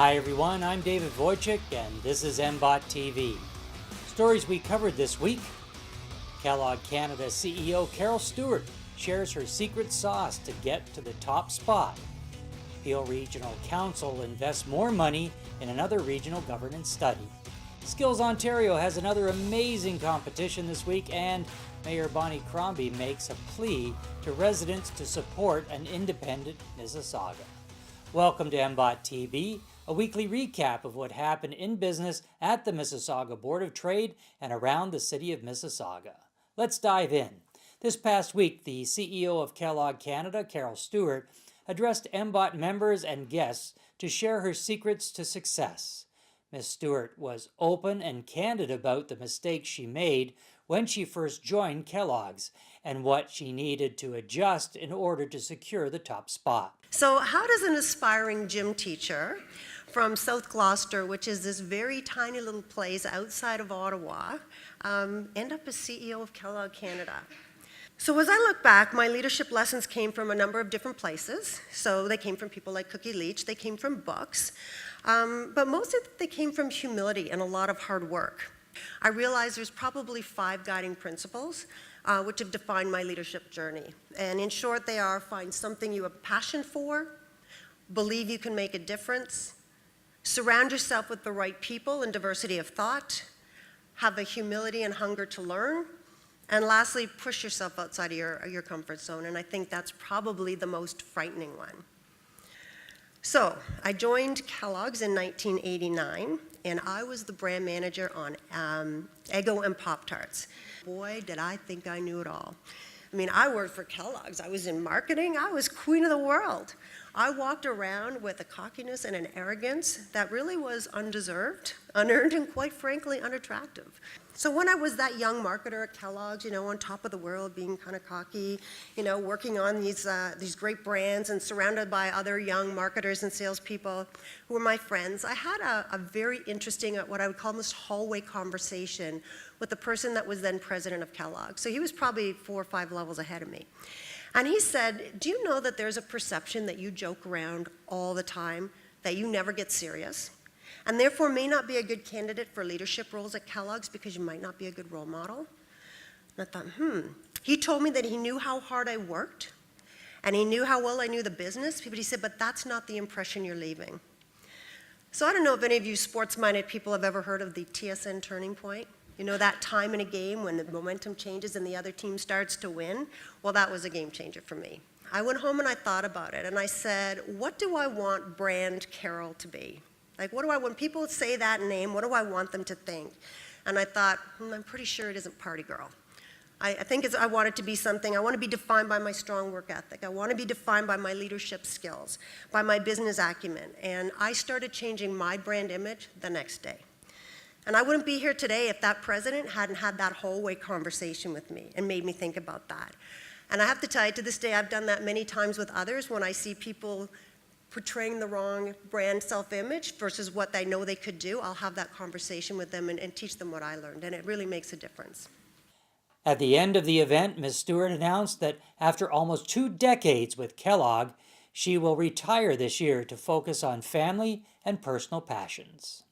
Hi everyone, I'm David Wojcik and this is MBOT TV. Stories we covered this week. Kellogg Canada CEO Carol Stewart shares her secret sauce to get to the top spot. Peel Regional Council invests more money in another regional governance study. Skills Ontario has another amazing competition this week, and Mayor Bonnie Crombie makes a plea to residents to support an independent Mississauga. Welcome to MBOT TV, a weekly recap of what happened in business at the Mississauga Board of Trade and around the city of Mississauga. Let's dive in. This past week, the CEO of Kellogg Canada, Carol Stewart, addressed MBOT members and guests to share her secrets to success. Ms. Stewart was open and candid about the mistakes she made when she first joined Kellogg's and what she needed to adjust in order to secure the top spot. So how does an aspiring gym teacher from South Gloucester, which is this very tiny little place outside of Ottawa, end up as CEO of Kellogg Canada? So as I look back, my leadership lessons came from a number of different places. So they came from people like Cookie Leach, they came from books, but most of they came from humility and a lot of hard work. I realized there's probably 5 guiding principles which have defined my leadership journey. And in short, they are: find something you have passion for, believe you can make a difference, surround yourself with the right people and diversity of thought, have a humility and hunger to learn, and lastly, push yourself outside of your comfort zone. And I think that's probably the most frightening one. So I joined Kellogg's in 1989, and I was the brand manager on Eggo and Pop-Tarts. Boy, did I think I knew it all. I mean, I worked for Kellogg's. I was in marketing. I was queen of the world. I walked around with a cockiness and an arrogance that really was undeserved, unearned, and quite frankly, unattractive. So when I was that young marketer at Kellogg's, on top of the world, being kind of cocky, working on these great brands and surrounded by other young marketers and salespeople who were my friends, I had a very interesting, what I would call almost hallway conversation with the person that was then president of Kellogg's. So he was probably 4 or 5 levels ahead of me. And he said, do you know that there's a perception that you joke around all the time, that you never get serious, and therefore may not be a good candidate for leadership roles at Kellogg's because you might not be a good role model? And I thought, He told me that he knew how hard I worked, and he knew how well I knew the business, but he said, but that's not the impression you're leaving. So I don't know if any of you sports-minded people have ever heard of the TSN turning point. That time in a game when the momentum changes and the other team starts to win? Well, that was a game changer for me. I went home and I thought about it, and I said, what do I want brand Carol to be? Like, when people say that name, what do I want them to think? And I thought, I'm pretty sure it isn't party girl. I think I want it to be something. I want to be defined by my strong work ethic. I want to be defined by my leadership skills, by my business acumen. And I started changing my brand image the next day. And I wouldn't be here today if that president hadn't had that hallway conversation with me and made me think about that. And I have to tell you, to this day, I've done that many times with others when I see people portraying the wrong brand self-image versus what I know they could do. I'll have that conversation with them and teach them what I learned, and it really makes a difference. At the end of the event, Ms. Stewart announced that after almost 2 decades with Kellogg, she will retire this year to focus on family and personal passions.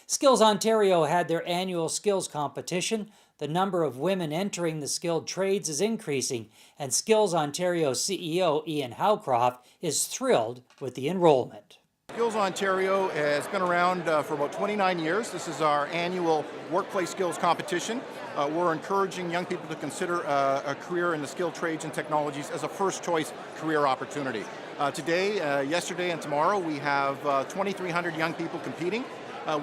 Skills Ontario had their annual skills competition. The number of women entering the skilled trades is increasing, and Skills Ontario CEO Ian Howcroft is thrilled with the enrollment. Skills Ontario has been around for about 29 years. This is our annual workplace skills competition. We're encouraging young people to consider a career in the skilled trades and technologies as a first choice career opportunity. Today, yesterday, and tomorrow we have 2,300 young people competing.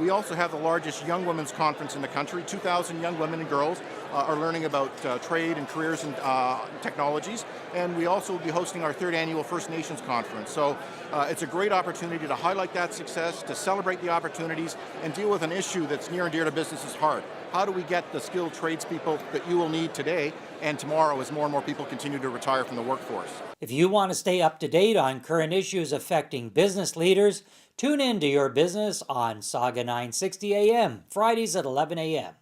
We also have the largest young women's conference in the country. 2,000 young women and girls are learning about trade and careers and technologies. And we also will be hosting our 3rd annual First Nations conference. So it's a great opportunity to highlight that success, to celebrate the opportunities, and deal with an issue that's near and dear to business's heart. How do we get the skilled tradespeople that you will need today and tomorrow as more and more people continue to retire from the workforce? If you want to stay up to date on current issues affecting business leaders, tune in to Your Business on Saga 960 AM, Fridays at 11 a.m.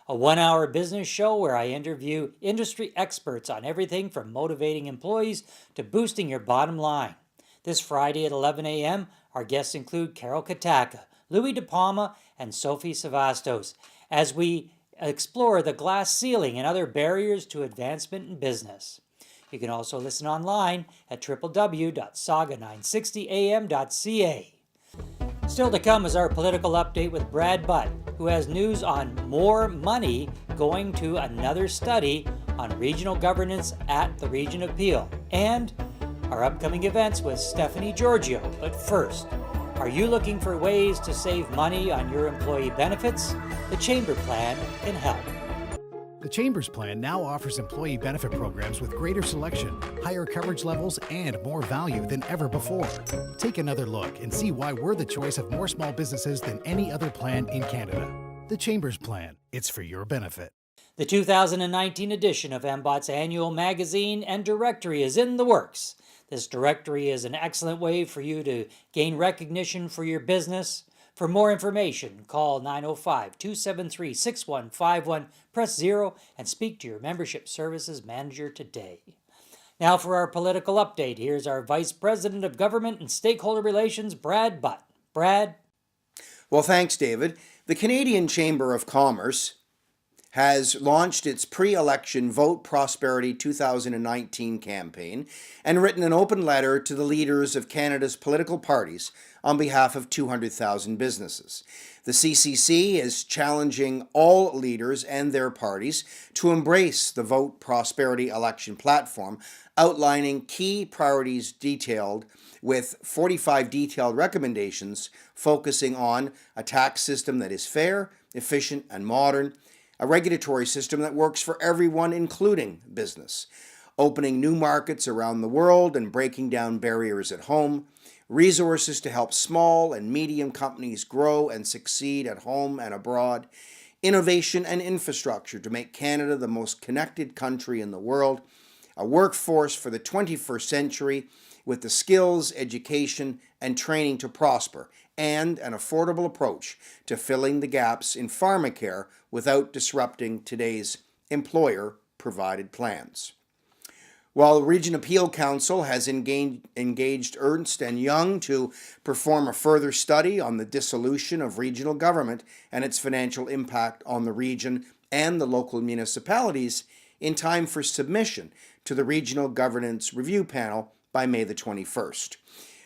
A 1-hour business show where I interview industry experts on everything from motivating employees to boosting your bottom line. This Friday at 11 a.m., Our guests include Carol Kataka, Louis De Palma, and Sophie Savastos as we explore the glass ceiling and other barriers to advancement in business. You can also listen online at www.saga960am.ca. Still to come is our political update with Brad Butt, who has news on more money going to another study on regional governance at the Region of Peel, and our upcoming events with Stephanie Giorgio. But first, are you looking for ways to save money on your employee benefits? The Chamber Plan can help. The Chamber's plan now offers employee benefit programs with greater selection, higher coverage levels, and more value than ever before. Take another look and see why we're the choice of more small businesses than any other plan in Canada. The Chamber's plan. It's for your benefit. The 2019 edition of MBOT's annual magazine and directory is in the works. This directory is an excellent way for you to gain recognition for your business. For more information, call 905-273-6151, press 0, and speak to your membership services manager today. Now for our political update, here's our Vice President of Government and Stakeholder Relations, Brad Butt. Brad? Well, thanks, David. The Canadian Chamber of Commerce has launched its pre-election Vote Prosperity 2019 campaign and written an open letter to the leaders of Canada's political parties on behalf of 200,000 businesses. The CCC is challenging all leaders and their parties to embrace the Vote Prosperity election platform, outlining key priorities detailed with 45 detailed recommendations focusing on a tax system that is fair, efficient, and modern, a regulatory system that works for everyone, including business, opening new markets around the world and breaking down barriers at home, resources to help small and medium companies grow and succeed at home and abroad, innovation and infrastructure to make Canada the most connected country in the world, a workforce for the 21st century with the skills, education, and training to prosper, and an affordable approach to filling the gaps in pharmacare without disrupting today's employer-provided plans. While the Region Appeal Council has engaged Ernst & Young to perform a further study on the dissolution of regional government and its financial impact on the region and the local municipalities in time for submission to the Regional Governance Review Panel by May the 21st.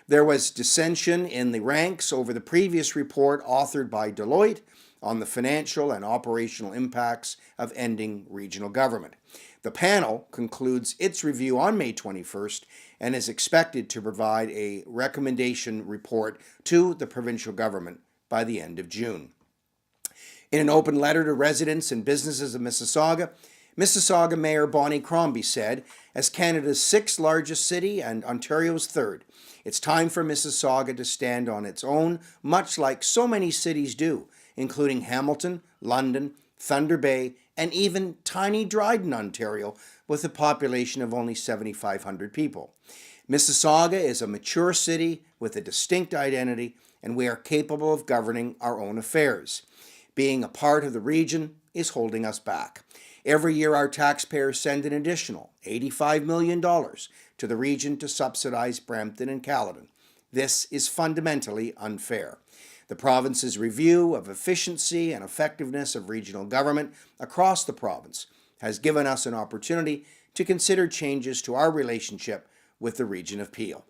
There was dissension in the ranks over the previous report authored by Deloitte on the financial and operational impacts of ending regional government. The panel concludes its review on May 21st and is expected to provide a recommendation report to the provincial government by the end of June. In an open letter to residents and businesses of Mississauga, Mississauga Mayor Bonnie Crombie said, as Canada's 6th largest city and Ontario's 3rd, it's time for Mississauga to stand on its own, much like so many cities do, including Hamilton, London, Thunder Bay, and even tiny Dryden, Ontario, with a population of only 7,500 people. Mississauga is a mature city with a distinct identity, and we are capable of governing our own affairs. Being a part of the region is holding us back. Every year, our taxpayers send an additional $85 million to the region to subsidize Brampton and Caledon. This is fundamentally unfair. The province's review of efficiency and effectiveness of regional government across the province has given us an opportunity to consider changes to our relationship with the Region of Peel.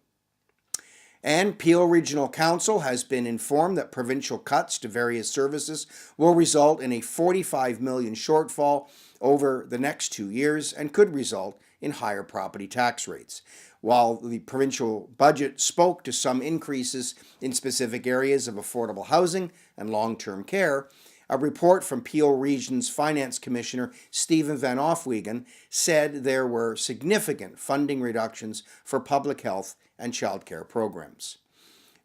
And Peel Regional Council has been informed that provincial cuts to various services will result in a $45 million shortfall over the next 2 years and could result in higher property tax rates. While the provincial budget spoke to some increases in specific areas of affordable housing and long-term care, a report from Peel Region's Finance Commissioner Stephen Van Offwegen said there were significant funding reductions for public health and childcare programs.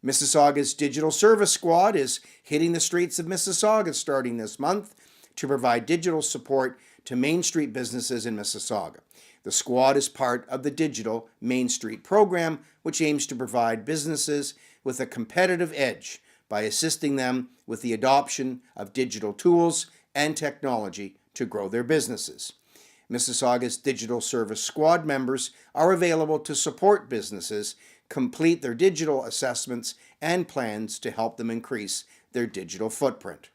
Mississauga's Digital Service Squad is hitting the streets of Mississauga starting this month to provide digital support to Main Street businesses in Mississauga. The squad is part of the Digital Main Street program, which aims to provide businesses with a competitive edge by assisting them with the adoption of digital tools and technology to grow their businesses. Mississauga's Digital Service Squad members are available to support businesses complete their digital assessments and plans to help them increase their digital footprint.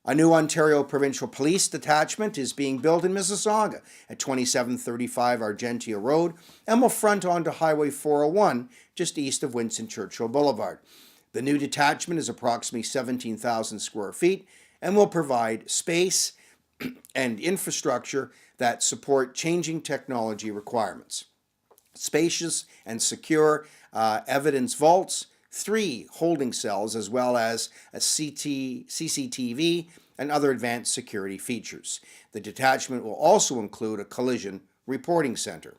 A new Ontario Provincial Police detachment is being built in Mississauga at 2735 Argentia Road and will front onto Highway 401 just east of Winston Churchill Boulevard. The new detachment is approximately 17,000 square feet and will provide space and infrastructure that support changing technology requirements. Spacious and secure evidence vaults, 3 holding cells, as well as a CCTV and other advanced security features. The detachment will also include a collision reporting center.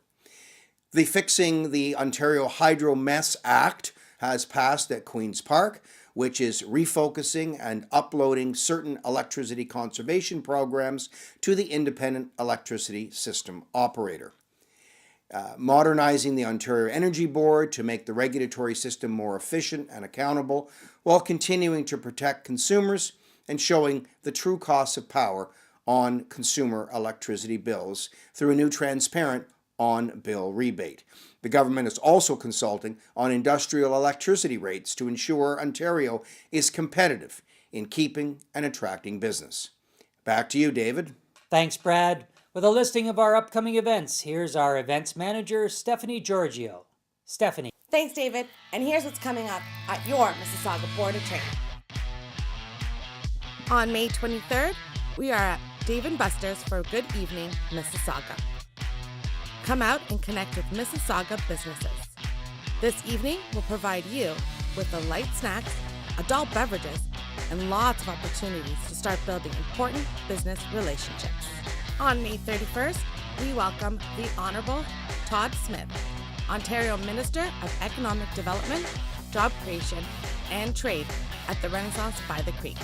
The Fixing the Ontario Hydro Mess Act has passed at Queen's Park, which is refocusing and uploading certain electricity conservation programs to the Independent Electricity System Operator. Modernizing the Ontario Energy Board to make the regulatory system more efficient and accountable, while continuing to protect consumers and showing the true costs of power on consumer electricity bills through a new transparent on-bill rebate. The government is also consulting on industrial electricity rates to ensure Ontario is competitive in keeping and attracting business. Back to you, David. Thanks, Brad. With a listing of our upcoming events, here's our events manager, Stephanie Giorgio. Stephanie. Thanks, David. And here's what's coming up at your Mississauga Board of Trade. On May 23rd, we are at Dave & Buster's for Good Evening, Mississauga. Come out and connect with Mississauga businesses. This evening will provide you with the light snacks, adult beverages, and lots of opportunities to start building important business relationships. On May 31st, we welcome the Honourable Todd Smith, Ontario Minister of Economic Development, Job Creation, and Trade at the Renaissance by the Creek.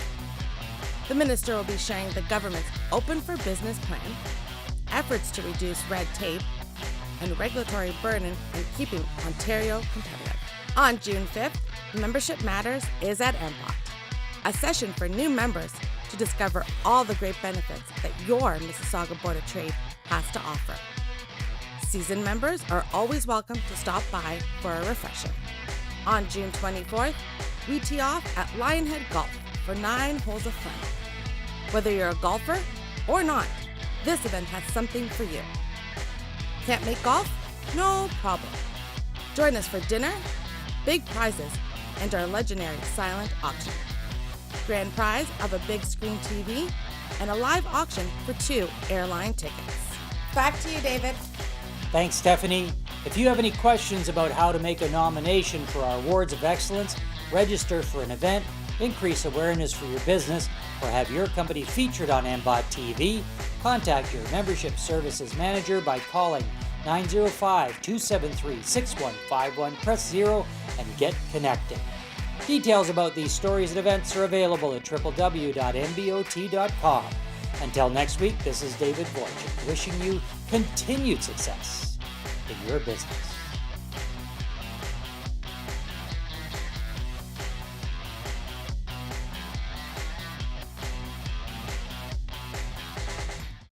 The Minister will be sharing the government's Open for Business plan, efforts to reduce red tape, and regulatory burden in keeping Ontario competitive. On June 5th, Membership Matters is at MBOT, a session for new members to discover all the great benefits that your Mississauga Board of Trade has to offer. Seasoned members are always welcome to stop by for a refresher. On June 24th, we tee off at Lionhead Golf for 9 holes of fun. Whether you're a golfer or not, this event has something for you. Can't make golf? No problem. Join us for dinner, big prizes, and our legendary silent auction. Grand prize of a big screen TV and a live auction for 2 airline tickets. Back to you, David. Thanks, Stephanie. If you have any questions about how to make a nomination for our Awards of Excellence, register for an event, increase awareness for your business, or have your company featured on MBOT TV, contact your Membership Services Manager by calling 905-273-6151, press 0, and get connected. Details about these stories and events are available at www.mbot.com. Until next week, this is David Wojcik wishing you continued success in your business.